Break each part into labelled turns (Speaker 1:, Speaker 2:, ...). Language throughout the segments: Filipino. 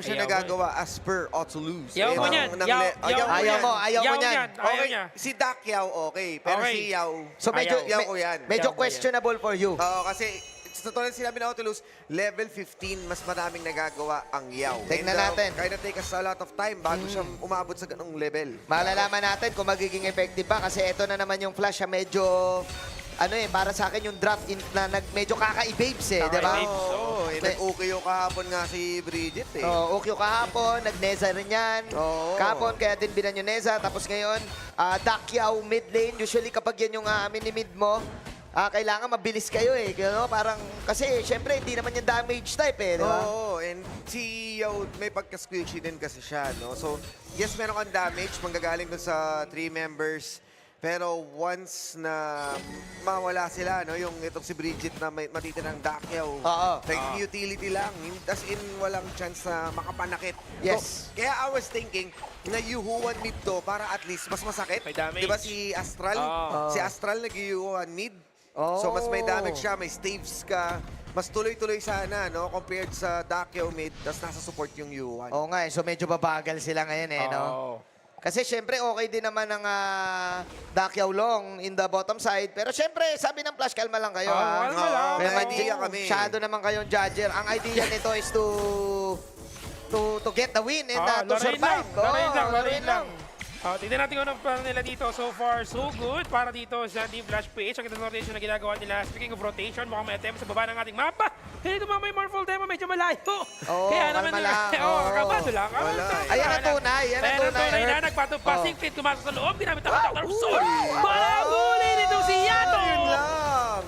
Speaker 1: siya
Speaker 2: Ayaw
Speaker 1: nagagawa as per ought to lose.
Speaker 2: Yaw mo niyan.
Speaker 3: Ayaw mo
Speaker 2: Yaw
Speaker 3: niyan.
Speaker 2: Ayaw
Speaker 1: Okay,
Speaker 2: niya.
Speaker 1: si Dak Yaw okay, pero
Speaker 2: Okay.
Speaker 1: si Yaw,
Speaker 3: So medyo,
Speaker 1: Yaw ko yan.
Speaker 3: medyo
Speaker 2: Yaw mo
Speaker 3: questionable for you.
Speaker 1: Oo, kasi sa tulad sinabi na ought to lose, level 15, mas maraming nagagawa ang Yaw.
Speaker 3: Tingnan natin.
Speaker 1: Kaya take us a lot of time bago siya umabot sa ganong level.
Speaker 3: Malalaman natin kung magiging effective ba kasi ito na naman yung flash na medyo para sa akin yung draft na medyo kaka-babes di ba?
Speaker 2: Kaka-babes.
Speaker 1: Oo, nag-okay yung kahapon nga si Bridget eh.
Speaker 3: Oh, okay kahapon, nag-Neza rin yan.
Speaker 1: Oo.
Speaker 3: Kahapon, kaya din binan yung Neza. Tapos ngayon, Dakyaw mid lane. Usually kapag yan yung mini-mid mo, kailangan mabilis kayo Parang, kasi syempre hindi naman yung damage type di ba?
Speaker 1: Oo, and si Yaw, may pagka-squishy din kasi siya, no? So, yes, meron kang damage, manggagaling dun sa 3 members. Pero once na mawala sila, no, yung itong si Bridget na may matitirang Dakyaw,
Speaker 3: Oo.
Speaker 1: like utility lang, as in walang chance na makapanakit.
Speaker 3: Yes.
Speaker 1: So, kaya I was thinking na yuhuan mid to para at least mas masakit.
Speaker 2: May damage.
Speaker 1: Di ba si Astral?
Speaker 2: Oo.
Speaker 1: Si Astral nag-yuhuan mid.
Speaker 3: Oh.
Speaker 1: So mas may damage siya, may staves ka. Mas tuloy-tuloy sana, no? Compared sa Dakyaw mid, tapos nasa support yung yuhuan.
Speaker 3: Oo nga so medyo babagal sila ngayon no?
Speaker 2: Oo.
Speaker 3: Kasi syempre okay din naman ang Dakyaw Long in the bottom side. Pero syempre, sabi ng Flash, kalma lang kayo
Speaker 2: Kalma lang.
Speaker 3: May
Speaker 1: May idea kami.
Speaker 3: Masyado naman kayong judger. Ang idea nito is to get the win and to survive.
Speaker 2: Laruin lang. Tignan natin kung anong plano nila dito. So far, so good. Para dito sa Team Flash PH. Ang ganda ng rotation na ginagawa nila. Speaking of rotation, mukhang may attempt sa baba ng ating mapa. Hindi ito may Morphle demo, medyo malayo.
Speaker 3: Oo,
Speaker 2: Kaya naman
Speaker 3: kalma lang.
Speaker 2: kakabado lang.
Speaker 1: Wala.
Speaker 3: Ayan ang tunay, yan ang tunay.
Speaker 2: na nagpatupasing fit, tumasok sa loob. Ginamit ang Dr. Soul. Para huli nito si Yato.
Speaker 1: Yun lang.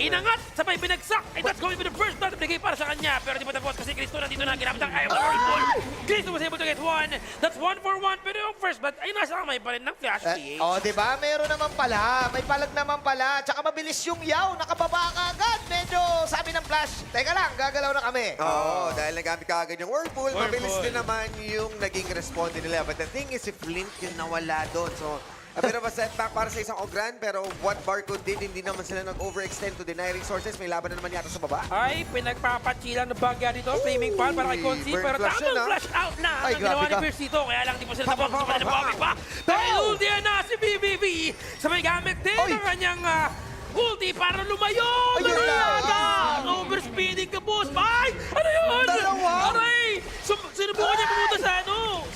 Speaker 2: Inangat, sabay binagsak. And that's going to be the first blood binigay para sa kanya. Pero di pa tapos kasi Cristo nandito na ginamit ang Iron Rifle. Cristo was able to get one. That's 1 for 1. Pero yung first blood ay nasa kamay pa rin ng Flash PH.
Speaker 3: Di ba? Meron naman pala. May palag naman pala. Tsaka mabilis yung Yaw. Nakababa ka agad. Medyo sabi ng Flash, teka lang, gagalaw na kami.
Speaker 1: Oo, dahil nagamit ka agad yung Whirlpool,
Speaker 2: Whirlpool.
Speaker 1: mabilis din naman yung naging responde nila. But the thing is, si Flint yung nawala doon. So, pero ba setback para sa isang Ogran, pero what Barcode did, hindi naman sila nag-overextend to deny resources. May laban na naman yata sa baba.
Speaker 2: Ay, pinagpapachilan ng bagya dito. Flaming Pan para kay Consi.
Speaker 1: burn
Speaker 2: Pero
Speaker 1: flash
Speaker 2: tamang
Speaker 1: yun, ah.
Speaker 2: flash out na
Speaker 3: Ay,
Speaker 2: ang ginawa
Speaker 3: grabe
Speaker 2: ni
Speaker 3: ka.
Speaker 2: Pierce dito. Kaya lang di po sila tapos sa mga nabuhay pa. Dahil ulti na si BBB. Sabay gamit din
Speaker 3: Oy.
Speaker 2: ang kanyang ulti para lumayo.
Speaker 3: Ayun lang.
Speaker 2: Overspeeding ka, boss. Ay! Ano yun?
Speaker 3: Dalawa?
Speaker 2: Aray! Sinubukan niya pumunta sa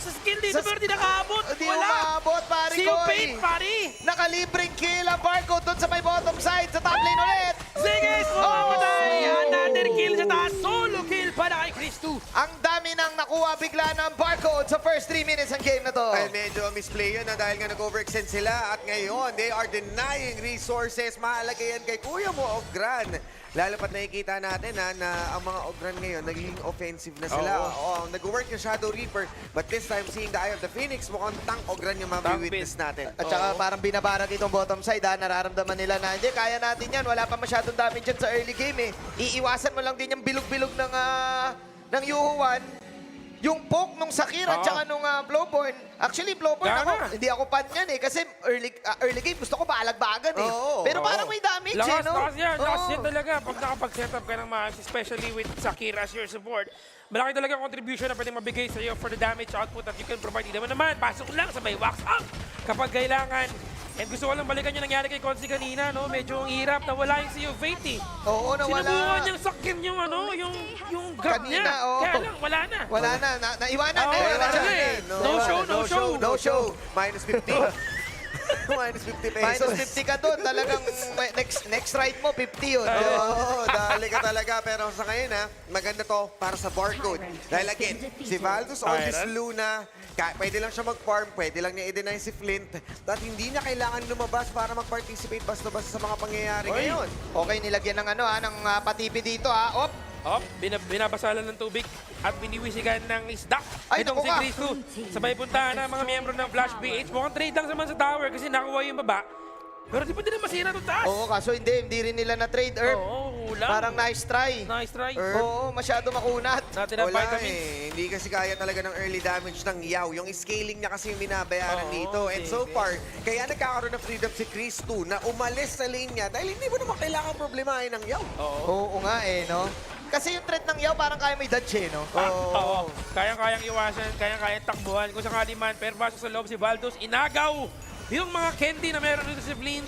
Speaker 2: sa skill dito pero di nakaabot.
Speaker 3: Di
Speaker 2: Wala.
Speaker 3: umabot, pare
Speaker 2: Si
Speaker 3: ko.
Speaker 2: Fate, pare.
Speaker 3: Nakalibreng kill ang Barcode doon sa may bottom side. Sa top lane ulit.
Speaker 2: Sige, mamamatay. Another kill sa taas. Solo kill para kay Cristo.
Speaker 3: Ang dami nang nakuha bigla ng Barcode sa first 3 minutes ng game na to.
Speaker 1: Ay, medyo misplay yun dahil nga nag-overextend sila at ngayon, they are denying resources. Mahalaga yan kay Kuya mo, Ogran. Lalo pat nakikita natin na ang mga Ogran ngayon, naging offensive na sila. Oo, nag-work yung Shadow Reaper, but this time, seeing the Eye of the Phoenix, mukhang tank Ogran yung mami-witness natin.
Speaker 3: At saka parang binabara ditong bottom side nararamdaman nila na hindi, kaya natin yan. Wala pa masyadong damage dyan sa early game Iiwasan mo lang din yung bilog-bilog ng Yuhuan. Yung poke nung Sakir at saka nung Blowborn. Actually, Blowborn
Speaker 2: Gana.
Speaker 3: hindi ako fan yan kasi early game gusto ko baalagbagan
Speaker 1: Oo,
Speaker 3: Pero parang may damage
Speaker 2: Lakas,
Speaker 3: no?
Speaker 2: lakas yan. Lakas
Speaker 3: Oo.
Speaker 2: yan talaga. Pag nakapag-set up ka ng maayos, especially with Sakir as your support, malaki talaga contribution na pwedeng mabigay sa iyo for the damage output that you can provide. Hindi naman, pasok lang sa may wax up kapag kailangan. And gusto ko lang balikan yung nangyari kay Consi kanina, no? Medyo ang hirap na wala yung Sea of Fate,
Speaker 3: Oo, nawala.
Speaker 2: Sinubukan niyang sakin yung grab
Speaker 3: Kanina,
Speaker 2: niya.
Speaker 3: oo.
Speaker 2: Kaya lang, wala na.
Speaker 3: Wala na. Naiwanan.
Speaker 2: Oo,
Speaker 3: naiwanan
Speaker 2: wala
Speaker 3: siya.
Speaker 2: na eh. No show, no show.
Speaker 3: No show.
Speaker 1: Minus 50. Minus 50 pesos.
Speaker 3: Minus 50 ka doon. Talagang next ride mo, 50 yun.
Speaker 1: Oo, dali ka talaga. Pero sa ngayon, maganda to para sa Barcode. Dahil again, si Valdus always Luna, pwede lang siya mag-farm, pwede lang niya i-deny si Flint, at hindi niya kailangan lumabas para mag-participate basta-basta sa mga pangyayari ngayon.
Speaker 3: Okay, nilagyan ng ng patipi dito Op.
Speaker 2: Binabasalan ng tubig at biniwisigan ng isda.
Speaker 3: Ay,
Speaker 2: Itong
Speaker 3: naku
Speaker 2: si
Speaker 3: ka.
Speaker 2: Cristo. Sabay puntahan ng mga miyembro ng Flash PH. Mukhang trade lang naman sa tower kasi nakuha yung baba. Pero di pa din masira itong taas.
Speaker 3: Oo, kaso hindi rin nila na-trade Earth.
Speaker 2: Oo, ulan.
Speaker 3: Parang nice try.
Speaker 2: Nice try.
Speaker 3: Oo, masyado makunat.
Speaker 2: Natin ang
Speaker 1: Wala
Speaker 2: vitamins.
Speaker 1: Hindi kasi kaya talaga ng early damage ng Yaw. Yung scaling niya kasi yung binabayaran
Speaker 2: Oo,
Speaker 1: dito. And so
Speaker 2: sige.
Speaker 1: far, kaya nagkakaroon ng freedom si Chris 2 na umalis sa lane niya dahil hindi mo naman kailangan problemahin ng Yaw.
Speaker 3: Oo nga no? Kasi yung threat ng Yao parang kaya may dodge eh, no?
Speaker 2: Oo. Kayang-kayang iwasan, kayang-kayang takbuhan. Kung sakali man, pero pasok sa loob si Valdos, inagaw yung mga candy na meron dito si Flint.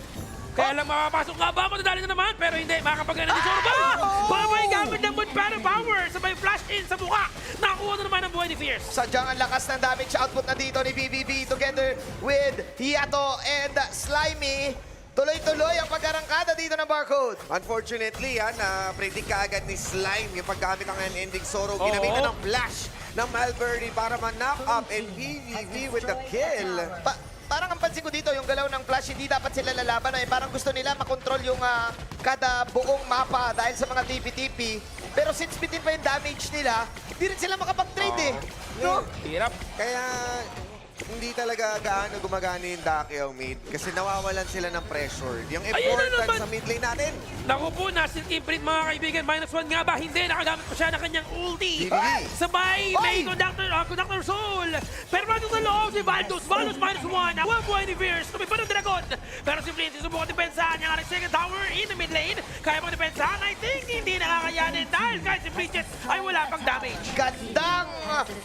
Speaker 2: Kaya lang makapasok nga ba? Matadali na naman, pero hindi. Makakapagana ni Zorba! Babay gamit ng Moon Para Power! Sabay flash in sa mukha! Nakakuha na naman ang buhay ni Fierce.
Speaker 3: Sadyang ang lakas ng damage output na dito ni BBB together with Hiato and Slimy. Tuloy-tuloy ang pagkarangkada dito ng Barcode.
Speaker 1: Unfortunately, na-predict ka agad ni Slime yung paggamit ng ending Sorrow.
Speaker 2: Oo.
Speaker 1: Ginamitan ng flash ng Malbury para ma-knock up and PVV with the kill.
Speaker 3: Parang ang pansin ko dito, yung galaw ng Flash, hindi dapat sila lalaban. Eh. Parang gusto nila makontrol yung kada buong mapa dahil sa mga TP-TP. Pero since bitin pa yung damage nila, hindi rin sila makapag-trade eh. No?
Speaker 2: Hirap.
Speaker 1: Kaya hindi talaga gaano gumagana yung Dakio mid kasi nawawalan sila ng pressure. Yung
Speaker 2: Ayun na
Speaker 1: importance
Speaker 2: naman.
Speaker 1: sa mid lane natin.
Speaker 2: Naku po, nasa Imprint mga kaibigan. -1 nga ba? Hindi, nakagamit pa siya ng kanyang ulti.
Speaker 1: BBB.
Speaker 2: Sabay, may
Speaker 3: Oy!
Speaker 2: conductor soul. Pero pasok sa loob si Valdos. Valdos -1. Nakuha buhay ni Fierce. Tumipad ng Dragon. Pero si Flint, susubukan depensahan niya ang second tower in the mid lane. Kaya pang depensahan, I think hindi nakakayanin dahil kahit si Bridges ay wala pang damage.
Speaker 3: Gandang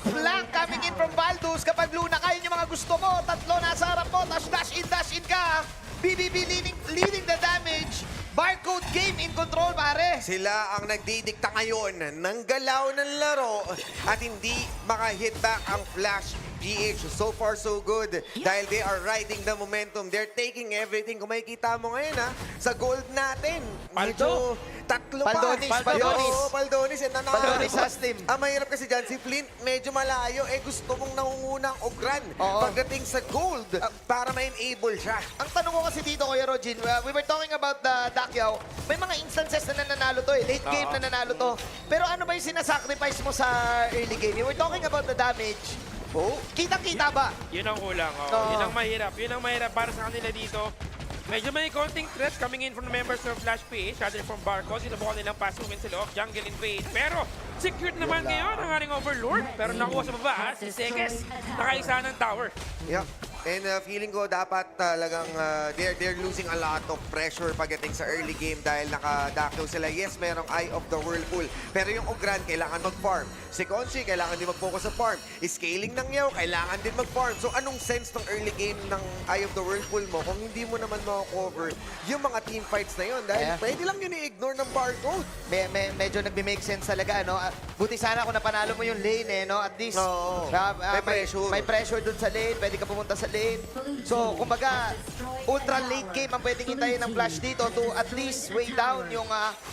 Speaker 3: flank coming in from Baldus. Kapag Luna, kayo yung mga gusto mo. Tatlo nasa harap mo. Tapos dash in ka. BBB leading the damage. Barcode game in control, pare.
Speaker 1: Sila ang nagdidikta ngayon ng galaw ng laro at hindi maka-hit back ang Flash PH. So far, so good. Dahil they are riding the momentum. They're taking everything. Kung makikita mo ngayon, sa gold natin.
Speaker 2: Paldo.
Speaker 1: Tatlo
Speaker 3: Paldonis,
Speaker 1: pa.
Speaker 3: Paldonis.
Speaker 1: Oo, Paldonis. And nanalo.
Speaker 3: Paldonis has team.
Speaker 1: Ang mahirap kasi dyan, si Flint medyo malayo. Gusto mong nangungunang Ogran
Speaker 3: Oo.
Speaker 1: pagdating sa gold para ma-enable siya.
Speaker 3: Ang tanong ko kasi dito, Kuya Rogin, we were talking about the Dakyaw. May mga instances na nananalo to eh. Late game na nanalo to. Pero ano ba yung sinasacrifice mo sa early game? You were talking about the damage. Oh, kitang-kita ba?
Speaker 2: Yun ang kulang. Oh.
Speaker 3: Oo.
Speaker 2: Yun ang mahirap. Yun ang mahirap para sa kanila dito. Medyo may konting threat coming in from the members of Flash PH, rather from Barco. Sinubukan nilang pasukin sa loob, jungle invade. Pero secured naman ngayon ang ating Overlord. Pero nakuha sa baba, si Zeges, nakaisa ng tower.
Speaker 1: Yeah. And feeling ko dapat talagang they're losing a lot of pressure pagdating sa early game dahil nakadakyo sila. Yes, merong Eye of the Whirlpool. Pero yung Ogran, kailangan mag-farm. Si Conchi, kailangan din mag-focus sa farm. Scaling ng Yao, kailangan din mag-farm. So anong sense ng early game ng Eye of the Whirlpool mo kung hindi mo naman ma-cover yung mga team fights na yun? Dahil pwede lang yun i-ignore ng Barcode.
Speaker 3: Medyo nagbe-make sense talaga, no? Buti sana kung napanalo mo yung lane, eh, no? At least,
Speaker 1: Oo. May pressure.
Speaker 3: May pressure dun sa lane, pwede ka pumunta sa lane. So, kumbaga, ultra late game ang pwedeng hintayin ng Flash dito to at least weigh down yung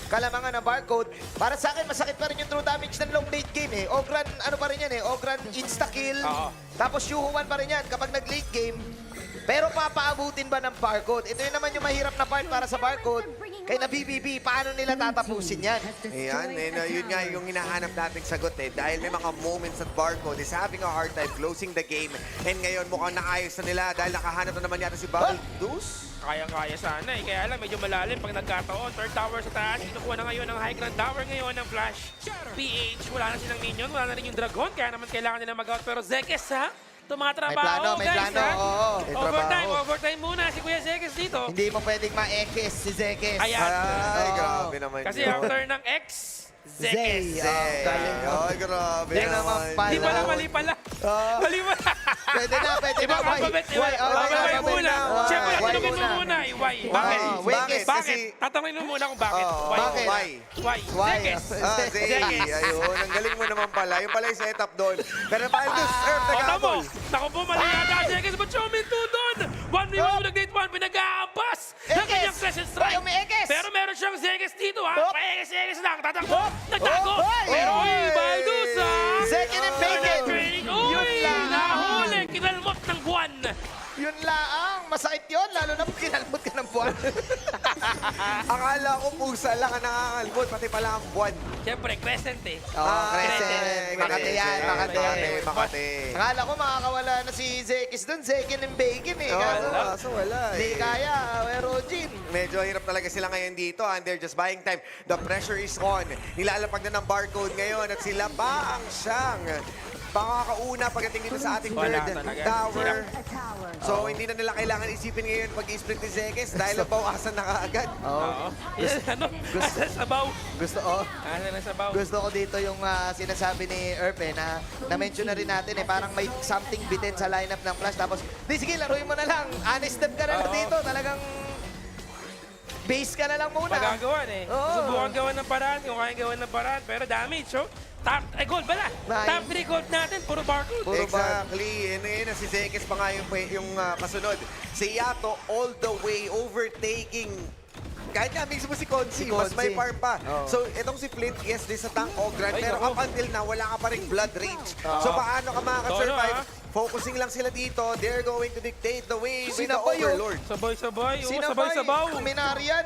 Speaker 3: kalamangan ng Barcode. Para sa akin, masakit pa rin yung true damage ng long late game, eh. Ogran, ano pa rin yan, eh? Ogran insta-kill.
Speaker 2: Oo.
Speaker 3: Tapos Yuhuan pa rin yan kapag nag-late game. Pero papaabutin ba ng Barcode? Ito yun naman yung mahirap na part para sa Barcode. Kaya na BBB, paano nila tatapusin yan?
Speaker 1: Ayan, and yun nga yung hinahanap nating sagot eh. Dahil may mga moments at Barcode is having a hard time closing the game. And ngayon mukhang naayos na nila dahil nakahanap na naman yata si Baldus.
Speaker 2: Kaya-kaya sana eh. Kaya lang medyo malalim pag nagkataon. Third tower sa taas. Kinukuha na ngayon ang high ground tower ngayon ng Flash. PH, wala na silang minion. Wala na rin yung Dragon. Kaya naman kailangan nila mag-out. Pero Zeges ha? Tumatrabaho
Speaker 3: May
Speaker 2: guys
Speaker 3: plano,
Speaker 2: ha?
Speaker 3: oo.
Speaker 1: May
Speaker 2: Overtime muna si Kuya Zeges dito.
Speaker 3: Hindi mo pwedeng ma-ekis si Zekes.
Speaker 2: Ayan.
Speaker 1: Ay,
Speaker 3: Oo.
Speaker 1: grabe naman
Speaker 2: Kasi
Speaker 1: yun.
Speaker 2: after ng X, Zeges.
Speaker 3: Zay.
Speaker 1: Ay, grabe
Speaker 3: Yan naman
Speaker 1: naman.
Speaker 3: pala.
Speaker 2: Di pala, mali pala. Mali pala.
Speaker 3: Pwede na.
Speaker 2: Ibang alphabet.
Speaker 3: Why?
Speaker 2: Why muna? Siyempre,
Speaker 3: Why
Speaker 2: tanongin mo
Speaker 3: muna?
Speaker 2: muna. Why? Bakit?
Speaker 3: Wekes.
Speaker 2: Bakit? Tatanungin mo muna kung bakit.
Speaker 1: Oo,
Speaker 2: Why?
Speaker 3: bakit?
Speaker 2: Why?
Speaker 3: Why?
Speaker 2: Zeges.
Speaker 1: Zay.
Speaker 2: Zeges.
Speaker 1: Ayun, ang galing mo naman pala. Yung pala yung setup doon. Pero Baldus, serve the
Speaker 2: O, tamo.
Speaker 1: gabol.
Speaker 2: Naku po, mali yata. Zeges, ba't siya uminto doon? 1v1 mo nag-date 1, pinag-aampas. Ng
Speaker 3: Ekes.
Speaker 2: kanyang Crescent Strike.
Speaker 3: Ay, umiekes.
Speaker 2: Pero meron siyang Zeges dito, ha?
Speaker 3: Oh.
Speaker 2: Pa-Ekes-Ekes lang. Tatakbo. Nagtago.
Speaker 3: Oh, boy.
Speaker 2: Pero, uy,
Speaker 1: Oy.
Speaker 2: Baldus, ha?
Speaker 3: Second and bacon.
Speaker 2: Training.
Speaker 3: Yun
Speaker 2: Uy,
Speaker 3: lang.
Speaker 2: nahuli. Kinalmot ng buwan.
Speaker 3: Yun laang. Masakit yun. Lalo na pag kinalmot ka ng buwan.
Speaker 1: Akala ko pusa lang ang nakakalbot, pati pala ang buwan.
Speaker 2: Siyempre, Crescent eh.
Speaker 3: Crescent. Makati yan. Makati.
Speaker 1: Makati.
Speaker 3: Akala ko makakawala na si Zekis dun. Second and bacon eh. Kaso,
Speaker 1: Wala
Speaker 3: Hindi
Speaker 1: eh.
Speaker 3: kaya. Pero Jin.
Speaker 1: Medyo hirap talaga sila ngayon dito and they're just buying time. The pressure is on. Nilalapag na ng Barcode ngayon at sila pa ang siyang makakauna pagdating dito sa ating
Speaker 2: Wala
Speaker 1: third
Speaker 2: talaga.
Speaker 1: tower.
Speaker 4: tower.
Speaker 1: So, hindi na nila kailangan isipin ngayon pag-i-split ni Zekes dahil nabawasan na kaagad.
Speaker 2: Oo. Yan, ano? Asa sabaw.
Speaker 3: Gusto,
Speaker 2: Asa na sabaw.
Speaker 3: gusto ko dito yung sinasabi ni Erpe na na-mention na rin natin parang may something bitin sa lineup ng Flash. Tapos, di sige, laruin mo na lang. Honest step ka na
Speaker 2: Oo.
Speaker 3: dito. Talagang base ka na lang muna.
Speaker 2: Magagawan eh.
Speaker 3: Oo.
Speaker 2: Subukan gawan ng paraan, kung kaya gawan ng paraan. Pero damage, so. Gold bala.
Speaker 3: Nine.
Speaker 2: Top 3 gold natin, puro barcode.
Speaker 3: Puro
Speaker 1: Exactly. Yun na si Zekes pa nga yung kasunod. Si Yato all the way overtaking. Kahit nga mismo si Konsi, mas may
Speaker 3: Konsi.
Speaker 1: farm pa.
Speaker 3: Oo.
Speaker 1: So, itong si Flint, yes, din sa tank Ogran,
Speaker 2: Ay,
Speaker 1: pero
Speaker 2: naku.
Speaker 1: up until now, wala ka pa rin blood rage. So, paano ka makaka-survive?
Speaker 2: Tono,
Speaker 1: Focusing lang sila dito. They're going to dictate the way with the
Speaker 3: Sinabay, oh.
Speaker 1: Overlord.
Speaker 2: Sabay-sabay. Oo,
Speaker 3: Sinabay.
Speaker 2: sabay-sabaw.
Speaker 3: Minarian.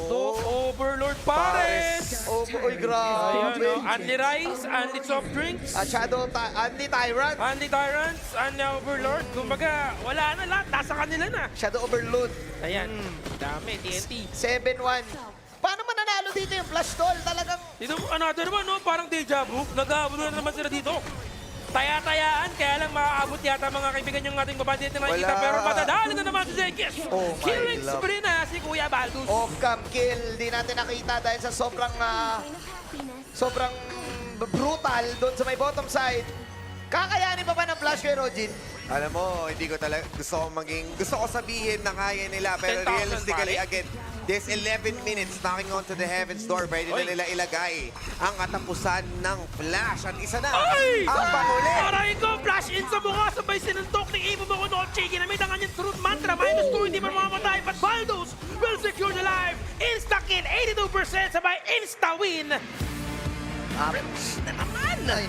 Speaker 2: Dos Overlord Pares.
Speaker 3: Oh,
Speaker 2: Ayun,
Speaker 3: uy, grabe.
Speaker 2: no? Unli Rice, Unli Soft Drinks,
Speaker 3: Anti-Tyrant.
Speaker 2: Unli Tyrants, Unli Overlord. Kumbaga, wala na lahat. Nasa kanila na.
Speaker 3: Shadow Overload.
Speaker 2: Ayan. Dami, TNT.
Speaker 3: 7-1. Paano mananalo dito yung Flash Doll? Talagang
Speaker 2: Dito, another naman, no? Parang deja vu. Nag-aabot na naman sila dito. Taya-tayaan, kaya lang makakaabot yata mga kaibigan yung ating babandit na nakikita.
Speaker 1: Wala.
Speaker 2: Pero matadali na naman si Zekes.
Speaker 3: Oh my
Speaker 2: Killing
Speaker 3: love.
Speaker 2: spree na si Kuya Baldus.
Speaker 3: off-cam kill. Di natin nakita dahil sa sobrang brutal doon sa may bottom side. Kakayanin pa ba ng Flash kay Rojin?
Speaker 1: Alam mo, hindi ko talaga gusto ko sabihin na kaya nila, pero
Speaker 2: 10,000
Speaker 1: realistically,
Speaker 2: balik.
Speaker 1: again, this 11 minutes knocking onto the Heaven's Door, pwede na
Speaker 2: Oy.
Speaker 1: nila ilagay ang katapusan ng Flash. At isa na,
Speaker 2: Ay!
Speaker 1: ang panghuli.
Speaker 2: Aray ko, flash in sa mukha, sabay sinuntok ni Ivo Mokonoche. Ginamit ang kanyang truth mantra, -2, hindi pa mamamatay. But Baldus will secure the life. Insta-kill, 82%, sabay insta-win.
Speaker 3: Ouch na naman! Ay,